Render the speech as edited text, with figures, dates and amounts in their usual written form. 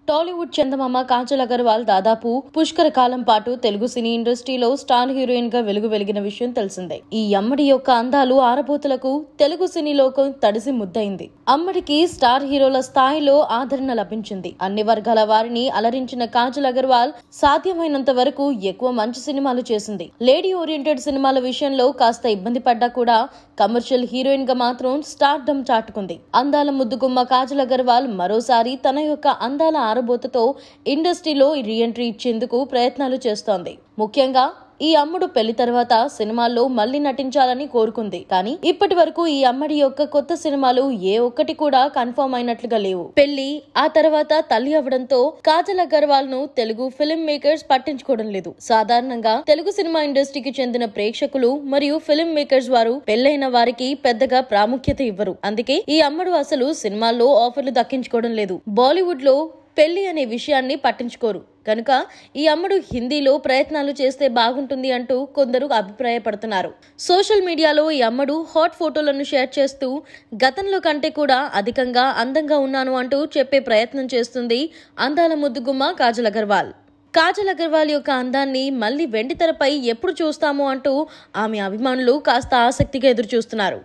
టాలీవుడ్ చందమామ కాజల్ అగర్వాల్ దాదాపు పుష్కర కాలం పాటు తెలుగు సినీ ఇండస్ట్రీలో స్టార్ హీరోయిన్ గా వెలిగిన విషయం తెలిసిందే. ఈ అమ్మడి యొక్క అందాలు ఆరబోతులకు తెలుగు సినీ లోకం తడిసి ముద్దయింది. అమ్మడికి స్టార్ హీరోల స్థాయిలో ఆదరణ లభించింది. అన్ని వర్గాల వారిని అలరించిన కాజల్ అగర్వాల్ సాధ్యమైనంత వరకు ఎక్కువ మంచి సినిమాలు చేసింది. లేడీ ఓరియంటెడ్ సినిమాల విషయంలో కాస్త ఇబ్బంది పడ్డా కూడా కమర్షియల్ హీరోయిన్ గా మాత్రం స్టార్డమ్ చాటుకుంది. అందాల ముద్దుగుమ్మ కాజల్ అగర్వాల్ మరోసారి తన యొక్క అందాల ఆరబోతతో ఇండస్ట్రీలో రీఎంట్రీ ఇచ్చేందుకు ప్రయత్నాలు చేస్తోంది. ముఖ్యంగా ఈ అమ్ముడు పెళ్లి తర్వాత సినిమాల్లో మళ్లీ నటించాలని కోరుకుంది. కానీ ఇప్పటి వరకు ఈ అమ్మడి యొక్క కొత్త సినిమాలు ఏ ఒక్కటి కూడా కన్ఫర్మ్ అయినట్లుగా లేవు. పెళ్లి ఆ తర్వాత తల్లి అవడంతో కాజల్ అగర్వాల్ ను తెలుగు ఫిల్మ్ మేకర్స్ పట్టించుకోవడం లేదు. సాధారణంగా తెలుగు సినిమా ఇండస్ట్రీకి చెందిన ప్రేక్షకులు మరియు ఫిల్మ్ మేకర్స్ వారు పెళ్లైన వారికి పెద్దగా ప్రాముఖ్యత ఇవ్వరు. అందుకే ఈ అమ్మడు అసలు సినిమాల్లో ఆఫర్లు దక్కించుకోవడం లేదు. బాలీవుడ్ లో పెళ్లి అనే విషయాన్ని పట్టించుకోరు కనుక ఈ అమ్మడు హిందీలో ప్రయత్నాలు చేస్తే బాగుంటుంది అంటూ కొందరు అభిప్రాయపడుతున్నారు. సోషల్ మీడియాలో ఈ అమ్మడు హాట్ ఫోటోలను షేర్ చేస్తూ గతంలో కంటే కూడా అధికంగా అందంగా ఉన్నాను అంటూ చెప్పే ప్రయత్నం చేస్తుంది అందాల ముద్దుగుమ్మ కాజల్ అగర్వాల్. కాజల్ అగర్వాల్ యొక్క అందాన్ని మళ్లీ వెండితెరపై ఎప్పుడు చూస్తామో అంటూ ఆమె అభిమానులు కాస్త ఆసక్తిగా ఎదురు చూస్తున్నారు.